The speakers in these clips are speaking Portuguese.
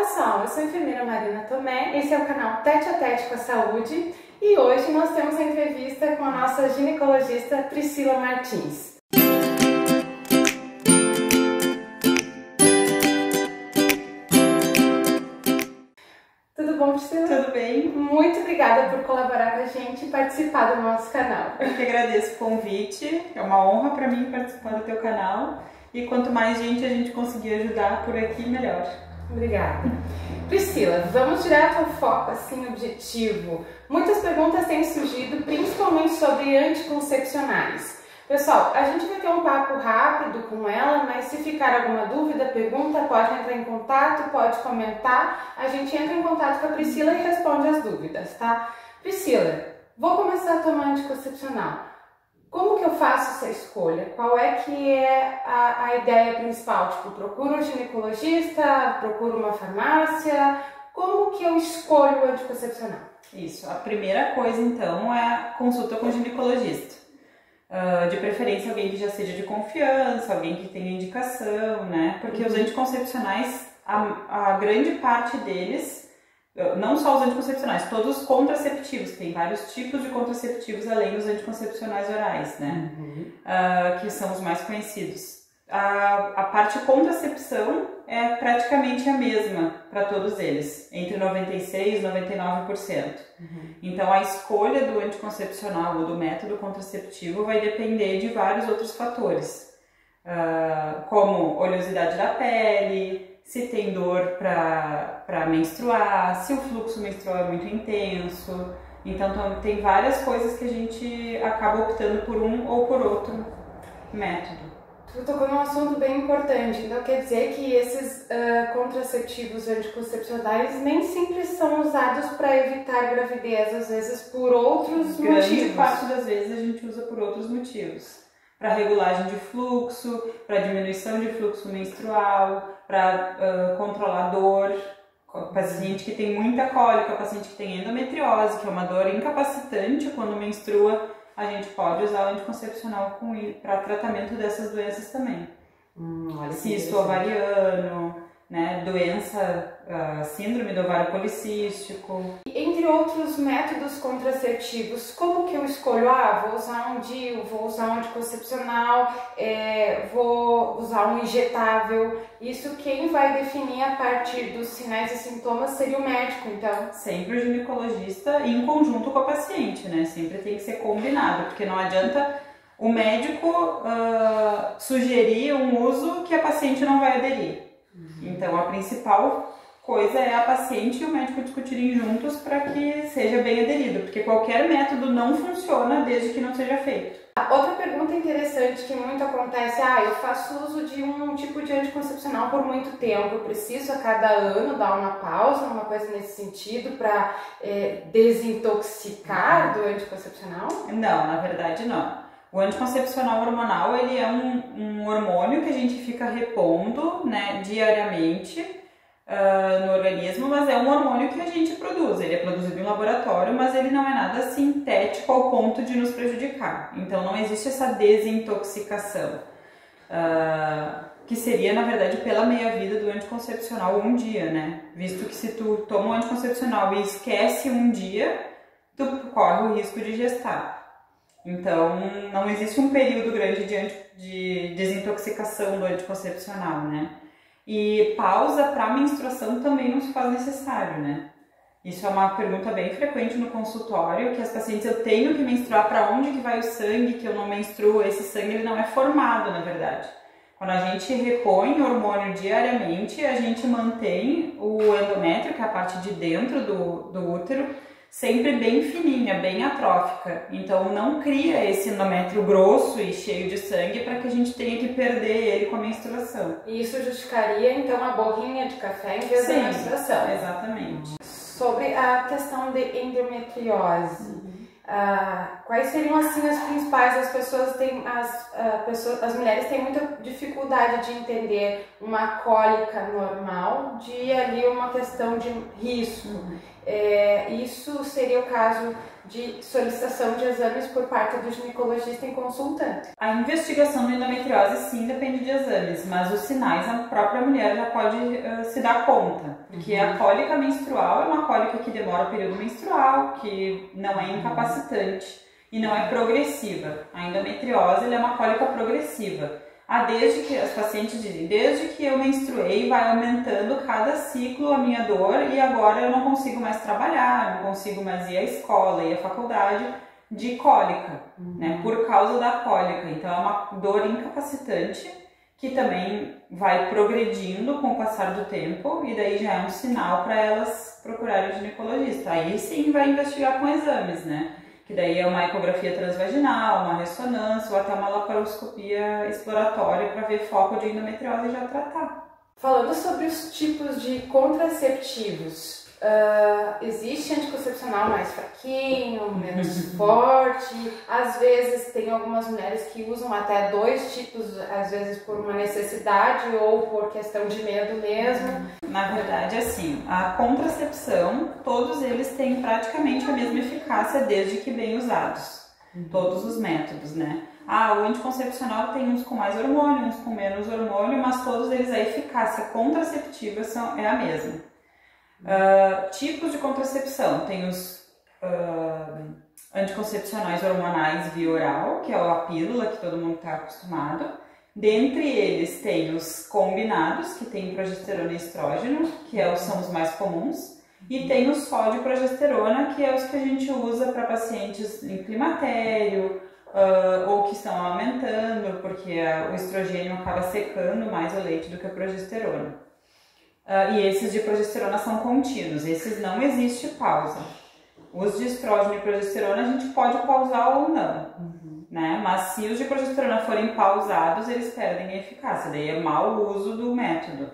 pessoal, eu sou a enfermeira Marina Tomé, esse é o canal Tete a Tete com a Saúde e hoje nós temos a entrevista com a nossa ginecologista Priscila Martins. Tudo bom, Priscila? Tudo bem? Muito obrigada por colaborar com a gente e participar do nosso canal. Eu que agradeço o convite, é uma honra para mim participar do teu canal e quanto mais gente a gente conseguir ajudar por aqui, melhor. Obrigada. Priscila, vamos direto ao foco, assim, objetivo. Muitas perguntas têm surgido, principalmente sobre anticoncepcionais. Pessoal, a gente vai ter um papo rápido com ela, mas se ficar alguma dúvida, pergunta, pode entrar em contato, pode comentar. A gente entra em contato com a Priscila e responde as dúvidas, tá? Priscila, vou começar a tomar anticoncepcional. Como que eu faço essa escolha? Qual é que é a ideia principal? Tipo, procuro um ginecologista, procuro uma farmácia? Como que eu escolho o anticoncepcional? Isso, a primeira coisa então é a consulta com o ginecologista. De preferência alguém que já seja de confiança, alguém que tenha indicação, né? Porque os anticoncepcionais, a grande parte deles, não só os anticoncepcionais, todos os contraceptivos, tem vários tipos de contraceptivos além dos anticoncepcionais orais, né? Que são os mais conhecidos. A parte contracepção é praticamente a mesma para todos eles, entre 96% e 99%. Então a escolha do anticoncepcional ou do método contraceptivo vai depender de vários outros fatores, como oleosidade da pele, se tem dor para menstruar, se o fluxo menstrual é muito intenso. Então tem várias coisas que a gente acaba optando por um ou por outro método. Tu tocou num assunto bem importante, então quer dizer que esses contraceptivos anticoncepcionais nem sempre são usados para evitar gravidez, às vezes por outros motivos. Grande parte das vezes a gente usa por outros motivos. Para regulagem de fluxo, para diminuição de fluxo menstrual, para controlar dor, paciente que tem muita cólica, paciente que tem endometriose, que é uma dor incapacitante quando menstrua, a gente pode usar o anticoncepcional para tratamento dessas doenças também. Cisto ovariano, né, síndrome do ovário policístico. Entre outros métodos contraceptivos, como que eu escolho? Vou usar um DIU, vou usar um anticoncepcional, vou usar um injetável. Isso quem vai definir a partir dos sinais e sintomas seria o médico, então? Sempre o ginecologista em conjunto com a paciente, né? Sempre tem que ser combinado, porque não adianta o médico sugerir um uso que a paciente não vai aderir. Então a principal coisa é a paciente e o médico discutirem juntos para que seja bem aderido, porque qualquer método não funciona desde que não seja feito. Outra pergunta interessante que muito acontece, eu faço uso de um tipo de anticoncepcional por muito tempo, eu preciso a cada ano dar uma pausa, uma coisa nesse sentido para desintoxicar do anticoncepcional? Não, na verdade não. O anticoncepcional hormonal, ele é um hormônio que a gente fica repondo, né, diariamente no organismo, mas é um hormônio que a gente produz. Ele é produzido em laboratório, mas ele não é nada sintético ao ponto de nos prejudicar. Então não existe essa desintoxicação, que seria, na verdade, pela meia-vida do anticoncepcional um dia, né? Visto que se tu toma um anticoncepcional e esquece um dia, tu corre o risco de gestar. Então, não existe um período grande de desintoxicação do anticoncepcional, né? E pausa para menstruação também não se faz necessário, né? Isso é uma pergunta bem frequente no consultório, que as pacientes, eu tenho que menstruar, para onde que vai o sangue que eu não menstruo? Esse sangue ele não é formado, na verdade. Quando a gente repõe hormônio diariamente, a gente mantém o endométrio, que é a parte de dentro do útero, sempre bem fininha, bem atrófica. Então não cria esse endométrio grosso e cheio de sangue para que a gente tenha que perder ele com a menstruação. E isso justificaria então a borrinha de café em vez da menstruação? Exatamente. Sobre a questão de endometriose, quais seriam assim as principais? As pessoas têm, as mulheres têm muita dificuldade de entender uma cólica normal de ali seria uma questão de risco. Isso seria o caso de solicitação de exames por parte do ginecologista em consultante. A investigação da endometriose sim depende de exames, mas os sinais a própria mulher já pode se dar conta, porque a cólica menstrual é uma cólica que demora o período menstrual, que não é incapacitante e não é progressiva. A endometriose ela é uma cólica progressiva. Desde que as pacientes dizem, desde que eu menstruei vai aumentando cada ciclo a minha dor e agora eu não consigo mais trabalhar, não consigo mais ir à escola e à faculdade de cólica, né, por causa da cólica. Então é uma dor incapacitante que também vai progredindo com o passar do tempo e daí já é um sinal para elas procurarem o ginecologista. Aí sim vai investigar com exames, né? Que daí é uma ecografia transvaginal, uma ressonância ou até uma laparoscopia exploratória para ver foco de endometriose e já tratar. Falando sobre os tipos de contraceptivos, existe anticoncepcional mais fraquinho, menos forte, às vezes tem algumas mulheres que usam até 2 tipos, às vezes por uma necessidade ou por questão de medo mesmo. Na verdade, assim, a contracepção, todos eles têm praticamente a mesma eficácia desde que bem usados, todos os métodos, né? O anticoncepcional tem uns com mais hormônio, uns com menos hormônio, mas todos eles a eficácia contraceptiva é a mesma. Tipos de contracepção, tem os anticoncepcionais hormonais via oral, que é a pílula que todo mundo está acostumado. Dentre eles tem os combinados, que tem progesterona e estrógeno, que são os mais comuns, e tem o sódio progesterona, que é os que a gente usa para pacientes em climatério, ou que estão aumentando, porque o estrogênio acaba secando mais o leite do que a progesterona. E esses de progesterona são contínuos, esses não existe pausa. Os de estrógeno e progesterona a gente pode pausar ou não, né? Mas se os de progesterona forem pausados, eles perdem a eficácia, daí é mau uso do método.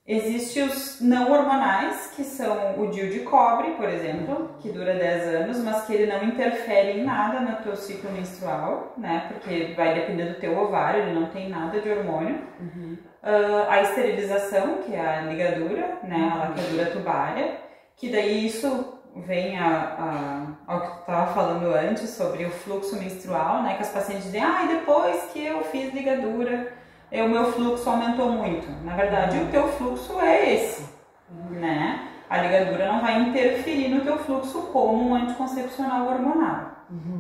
Existem os não hormonais, que são o DIU de cobre, por exemplo, que dura 10 anos, mas que ele não interfere em nada no teu ciclo menstrual, né? Porque vai depender do teu ovário, ele não tem nada de hormônio. A esterilização, que é a ligadura, né? A laqueadura tubária, que daí isso vem ao que tu estava falando antes sobre o fluxo menstrual, né? Que as pacientes dizem, depois que eu fiz ligadura, o meu fluxo aumentou muito. Na verdade, o teu fluxo é esse, né? A ligadura não vai interferir no teu fluxo como um anticoncepcional hormonal,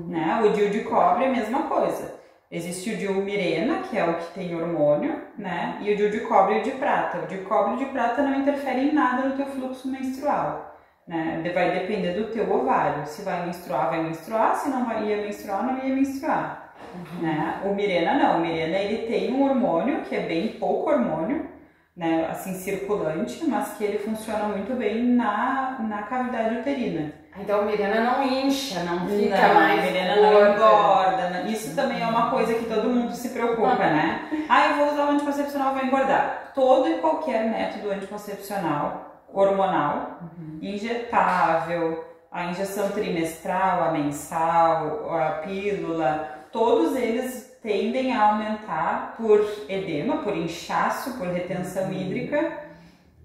né? O DIU de cobre é a mesma coisa. Existe o DIU Mirena, que é o que tem hormônio, né? E o DIU de cobre e o de prata. O de cobre e o de prata não interferem em nada no teu fluxo menstrual, né? Vai depender do teu ovário. Se vai menstruar, se não ia menstruar, não ia menstruar. Né? O Mirena não, o Mirena ele tem um hormônio que é bem pouco hormônio, né? Assim, circulante, mas que ele funciona muito bem na cavidade uterina. Então o Mirena não incha, não fica mais o Mirena não engorda. Isso também é uma coisa que todo mundo se preocupa, né? Eu vou usar o anticoncepcional, vai engordar. Todo e qualquer método anticoncepcional hormonal, injetável, a injeção trimestral, a mensal, a pílula, todos eles tendem a aumentar por edema, por inchaço, por retenção hídrica,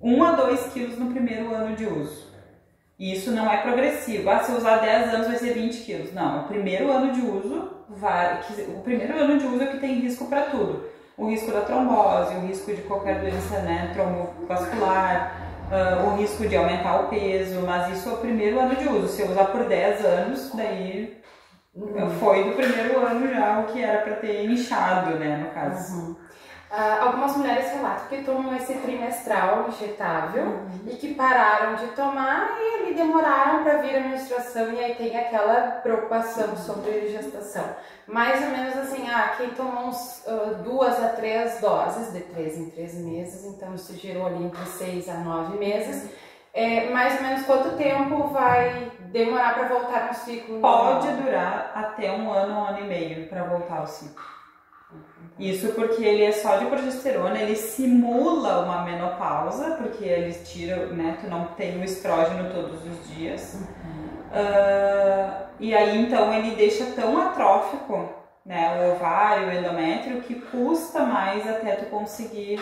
1 a 2 quilos no primeiro ano de uso. E isso não é progressivo. Se eu usar 10 anos vai ser 20 quilos. Não, o primeiro ano de uso é o que tem risco para tudo. O risco da trombose, o risco de qualquer doença, né, trombovascular, o risco de aumentar o peso, mas isso é o primeiro ano de uso. Se eu usar por 10 anos, daí foi do primeiro ano já o que era para ter inchado, né, no caso. Algumas mulheres relatam que tomam esse trimestral injetável e que pararam de tomar e ali demoraram para vir a menstruação e aí tem aquela preocupação sobre gestação. Mais ou menos assim, quem tomou uns 2 a 3 doses de 3 em 3 meses, então isso gerou ali entre 6 a 9 meses. Mais ou menos quanto tempo vai demorar para voltar no ciclo? Pode durar até 1 ano, 1 ano e meio para voltar ao ciclo. Isso porque ele é só de progesterona, ele simula uma menopausa, porque eles tiram, né, tu não tem o estrógeno todos os dias. E aí então ele deixa tão atrófico, né, o ovário, o endométrio, que custa mais até tu conseguir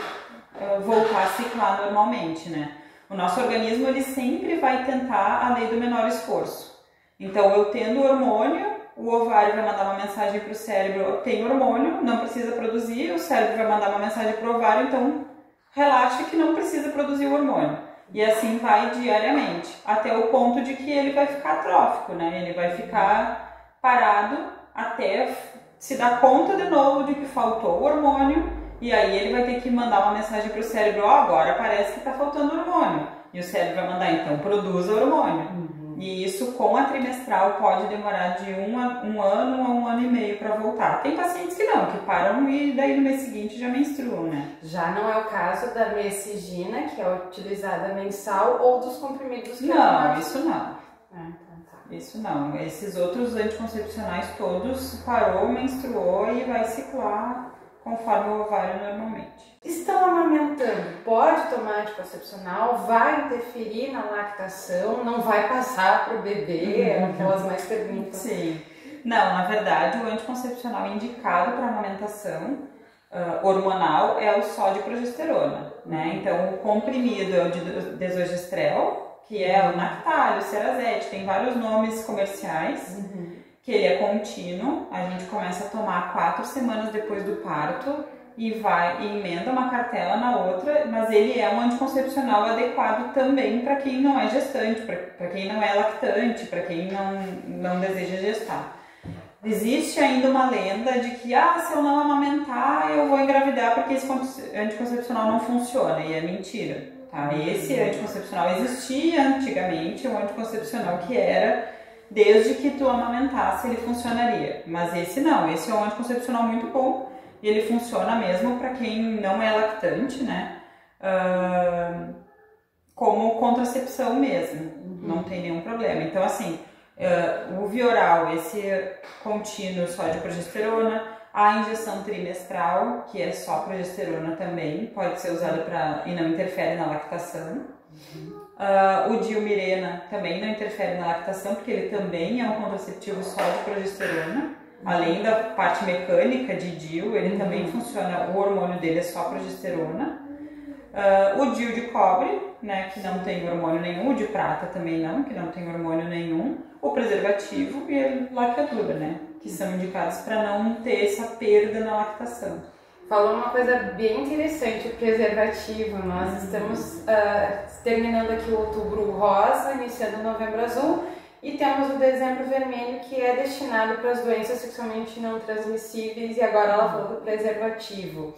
voltar a ciclar normalmente, né. O nosso organismo, ele sempre vai tentar a lei do menor esforço. Então, eu tendo hormônio, o ovário vai mandar uma mensagem para o cérebro, eu tenho hormônio, não precisa produzir, o cérebro vai mandar uma mensagem para o ovário, então relaxa que não precisa produzir o hormônio. E assim vai diariamente, até o ponto de que ele vai ficar atrófico, né? Ele vai ficar parado até se dar conta de novo de que faltou o hormônio, e aí ele vai ter que mandar uma mensagem para o cérebro, ó, agora parece que está faltando hormônio. E o cérebro vai mandar, então, produza hormônio. E isso com a trimestral pode demorar de um ano a 1 ano e meio para voltar. Tem pacientes que não, que param e daí no mês seguinte já menstruam, né? Já não é o caso da Mesigina, que é utilizada mensal, ou dos comprimidos que não, isso não. Então tá. Isso não. Esses outros anticoncepcionais todos parou, menstruou e vai ciclar conforme o ovário normalmente. Estão amamentando, pode tomar anticoncepcional, vai interferir na lactação, não vai passar para o bebê, é aquelas mais perguntas. Sim. Não, na verdade, o anticoncepcional indicado para amamentação hormonal é o só de progesterona, né? Então, o comprimido é o de desogestrel, que é o Nactalio, Cerazete, tem vários nomes comerciais, que ele é contínuo, a gente começa a tomar 4 semanas depois do parto e emenda uma cartela na outra, mas ele é um anticoncepcional adequado também para quem não é gestante, para quem não é lactante, para quem não deseja gestar. Existe ainda uma lenda de que, se eu não amamentar, eu vou engravidar porque esse anticoncepcional não funciona, e é mentira. Tá? Esse anticoncepcional existia antigamente, um anticoncepcional que era, desde que tu amamentasse, ele funcionaria. Mas esse não, esse é um anticoncepcional muito bom, e ele funciona mesmo para quem não é lactante, né? Como contracepção mesmo, não tem nenhum problema. Então, assim, o Vioral, esse contínuo só de progesterona, a injeção trimestral, que é só progesterona também, pode ser usada e não interfere na lactação. O Dilmirena também não interfere na lactação, porque ele também é um contraceptivo só de progesterona. Além da parte mecânica de DIU, ele também funciona, o hormônio dele é só progesterona. O DIU de cobre, né, que não tem hormônio nenhum, o de prata também não, que não tem hormônio nenhum. O preservativo e a laqueadura, né, que são indicados para não ter essa perda na lactação. Falou uma coisa bem interessante, o preservativo. Nós estamos terminando aqui o outubro rosa, iniciando o novembro azul, e temos o dezembro vermelho, que é destinado para as doenças sexualmente não transmissíveis, e agora ela falou do preservativo.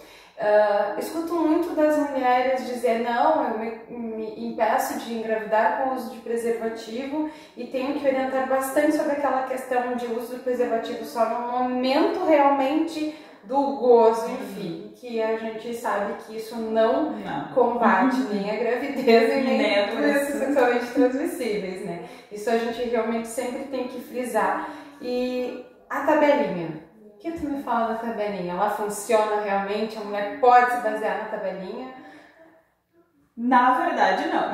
Escuto muito das mulheres dizer, não, eu me impeço de engravidar com o uso de preservativo, e tenho que orientar bastante sobre aquela questão de uso do preservativo só no momento realmente do gozo, enfim, que a gente sabe que isso não combate nem a gravidez e nem as doenças sexualmente transmissíveis, né? Isso a gente realmente sempre tem que frisar. E a tabelinha, o que tu me fala da tabelinha? Ela funciona realmente? A mulher pode se basear na tabelinha? Na verdade, não.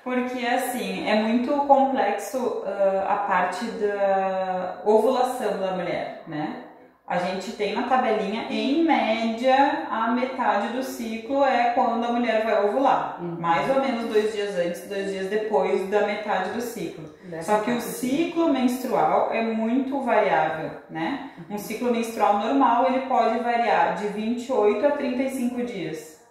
Porque, assim, é muito complexo a parte da ovulação da mulher, né? A gente tem na tabelinha, em média, a metade do ciclo é quando a mulher vai ovular. Mais ou menos 2 dias antes, 2 dias depois da metade do ciclo. Só que o ciclo menstrual é muito variável, né? Um ciclo menstrual normal, ele pode variar de 28 a 35 dias.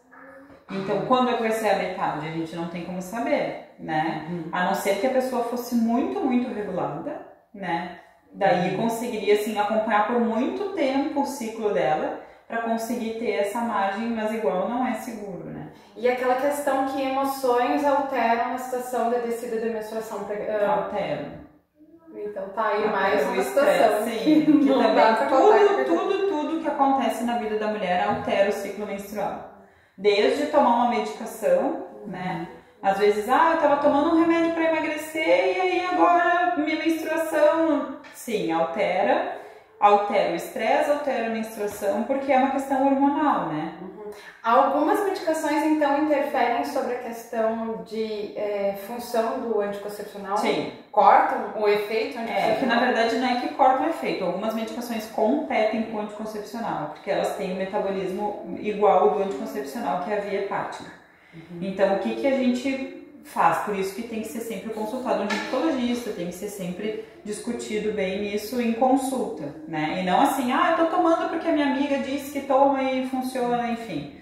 Então, quando é que vai ser a metade? A gente não tem como saber, né? A não ser que a pessoa fosse muito, muito regulada, né? Daí conseguiria, assim, acompanhar por muito tempo o ciclo dela para conseguir ter essa margem, mas igual não é seguro, né? E aquela questão que emoções alteram a situação da descida da menstruação? Alteram. Então tá aí mais uma situação. Sim, que também tudo que acontece na vida da mulher altera o ciclo menstrual. Desde tomar uma medicação, né? Às vezes, eu tava tomando um remédio para emagrecer e aí agora minha menstruação, sim, altera o estresse, altera a menstruação, porque é uma questão hormonal, né? Algumas medicações, então, interferem sobre a questão de função do anticoncepcional? Sim. Cortam o efeito anticoncepcional? Que na verdade não é que cortam o efeito. Algumas medicações competem com o anticoncepcional, porque elas têm o metabolismo igual ao do anticoncepcional, que é a via hepática. Então, o que que a gente faz? Por isso que tem que ser sempre consultado um ginecologista, tem que ser sempre discutido bem isso em consulta, né? E não assim, eu tô tomando porque a minha amiga disse que toma e funciona, enfim.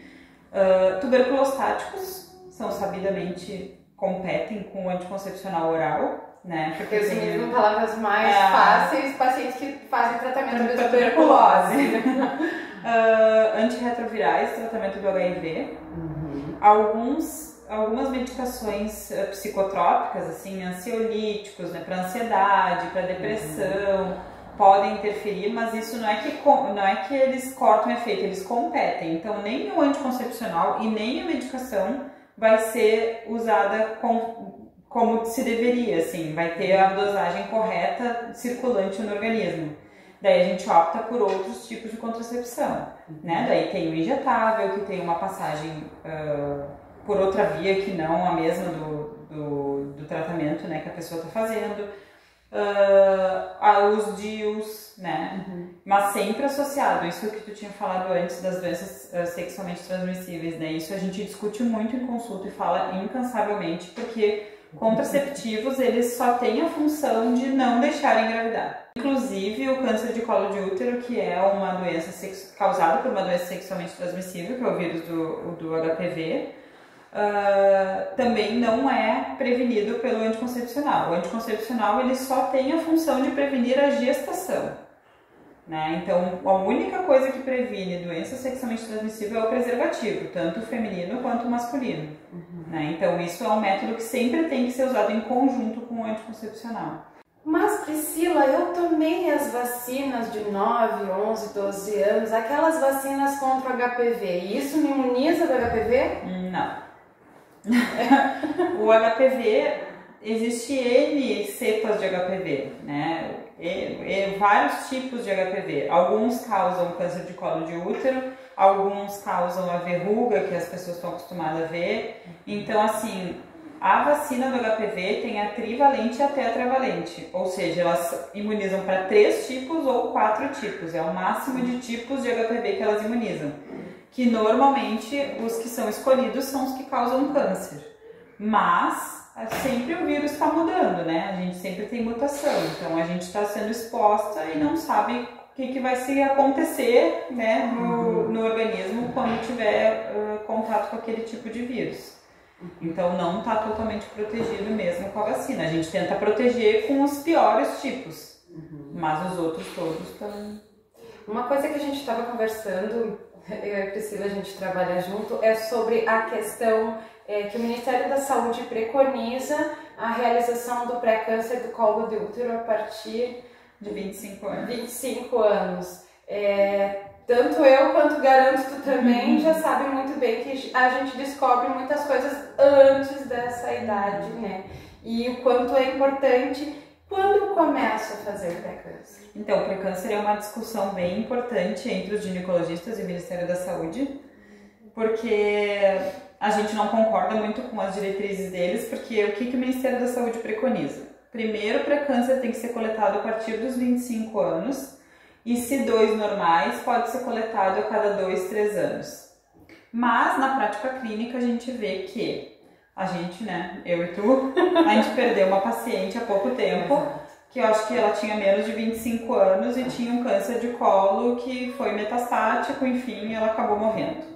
Tuberculostáticos são sabidamente competem com o anticoncepcional oral, né? Porque resumindo em palavras mais fáceis, pacientes que fazem tratamento de tuberculose. Antirretrovirais, tratamento do HIV. Algumas medicações psicotrópicas, assim, ansiolíticos, né, para ansiedade, para depressão, podem interferir, mas isso não é que eles cortam efeito, eles competem. Então, nem o anticoncepcional e nem a medicação vai ser usada como se deveria, assim, vai ter a dosagem correta circulante no organismo. Daí a gente opta por outros tipos de contracepção, né? Daí tem o injetável, que tem uma passagem por outra via que não a mesma do tratamento, né, que a pessoa está fazendo. Os DIUs, né? Mas sempre associado, isso que tu tinha falado antes das doenças sexualmente transmissíveis, né? Isso a gente discute muito em consulta e fala incansavelmente, porque contraceptivos, eles só têm a função de não deixar engravidar. Inclusive o câncer de colo de útero, que é uma doença causada por uma doença sexualmente transmissível, que é o vírus do HPV, também não é prevenido pelo anticoncepcional. O anticoncepcional, ele só tem a função de prevenir a gestação, né? Então, a única coisa que previne doença sexualmente transmissível é o preservativo, tanto o feminino quanto o masculino. Né? Então, isso é um método que sempre tem que ser usado em conjunto com o anticoncepcional. Mas, Priscila, eu tomei as vacinas de 9, 11, 12 anos, aquelas vacinas contra o HPV. Isso me imuniza do HPV? Não. O HPV, existe N cepas de HPV, né? Vários tipos de HPV. Alguns causam câncer de colo de útero, alguns causam a verruga que as pessoas estão acostumadas a ver. Então, assim, a vacina do HPV tem a trivalente e a tetravalente, ou seja, elas imunizam para 3 tipos ou 4 tipos. É o máximo de tipos de HPV que elas imunizam. Que normalmente os que são escolhidos são os que causam câncer. Mas sempre o vírus está mudando, né? A gente sempre tem mutação, então a gente está sendo exposta e não sabe o que vai se acontecer, né, no organismo quando tiver contato com aquele tipo de vírus. Então não está totalmente protegido mesmo com a vacina. A gente tenta proteger com os piores tipos, mas os outros todos estão... Uma coisa que a gente estava conversando, eu e a Priscila, a gente trabalha junto, é sobre a questão que o Ministério da Saúde preconiza a realização do pré-câncer do colo de útero a partir de 25 anos. 25 anos. Tanto eu quanto garanto tu também já sabe muito bem que a gente descobre muitas coisas antes dessa idade, né? E o quanto é importante quando eu começo a fazer pré-câncer. Então, o pré-câncer é uma discussão bem importante entre os ginecologistas e o Ministério da Saúde, porque a gente não concorda muito com as diretrizes deles, porque o que o Ministério da Saúde preconiza? Primeiro, o pré-câncer tem que ser coletado a partir dos 25 anos, e se 2 normais, pode ser coletado a cada 2, 3 anos. Mas, na prática clínica, a gente vê que a gente, né, eu e tu, a gente perdeu uma paciente há pouco tempo, que eu acho que ela tinha menos de 25 anos e tinha um câncer de colo que foi metastático, enfim, ela acabou morrendo.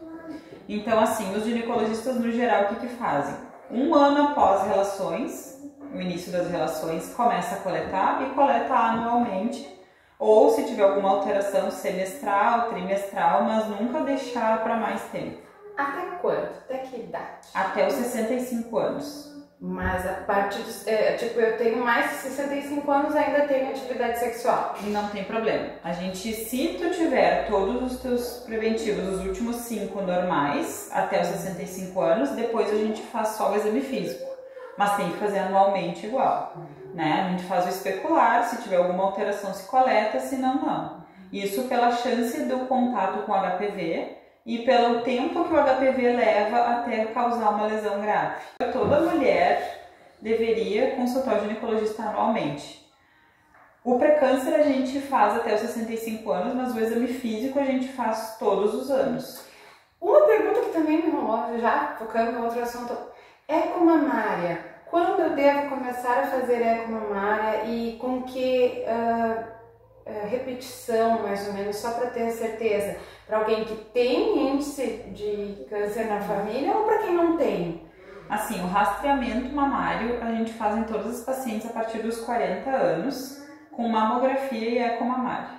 Então, assim, os ginecologistas, no geral, o que fazem? 1 ano após relações, o início das relações, começa a coletar e coleta anualmente, ou se tiver alguma alteração semestral, trimestral, mas nunca deixar para mais tempo. Até quando? Até que idade? Até os 65 anos. Mas a partir de, tipo, eu tenho mais de 65 anos, ainda tenho atividade sexual. Não tem problema. A gente, se tu tiver todos os teus preventivos, os últimos 5 normais, até os 65 anos, depois a gente faz só o exame físico. Mas tem que fazer anualmente igual, né? A gente faz o especular, se tiver alguma alteração se coleta, se não, não. Isso pela chance do contato com o HPV e pelo tempo que o HPV leva até causar uma lesão grave. Toda mulher deveria consultar o ginecologista anualmente. O pré-câncer a gente faz até os 65 anos, mas o exame físico a gente faz todos os anos. Uma pergunta que também me rolou, já focando no outro assunto, eco mamária. Quando eu devo começar a fazer eco mamária e com que repetição, mais ou menos, só para ter certeza? Para alguém que tem índice de câncer na família ou para quem não tem? Assim, o rastreamento mamário a gente faz em todos os pacientes a partir dos 40 anos, com mamografia e eco mamário.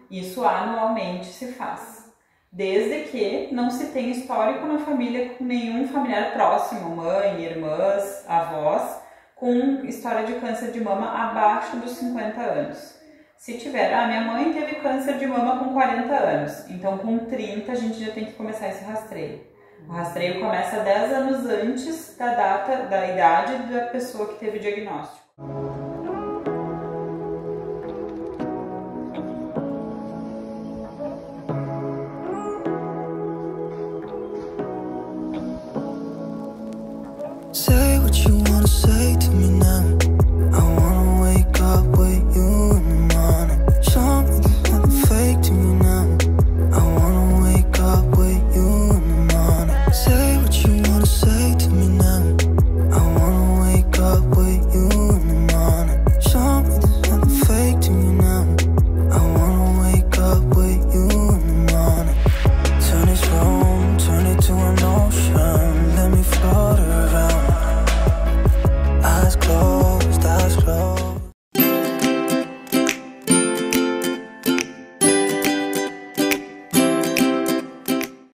Isso anualmente se faz. Desde que não se tenha histórico na família com nenhum familiar próximo, mãe, irmãs, avós, com história de câncer de mama abaixo dos 50 anos. Se tiver, minha mãe teve câncer de mama com 40 anos, então com 30 a gente já tem que começar esse rastreio. O rastreio começa 10 anos antes da data, da idade da pessoa que teve o diagnóstico. Say what you wanna say to me now.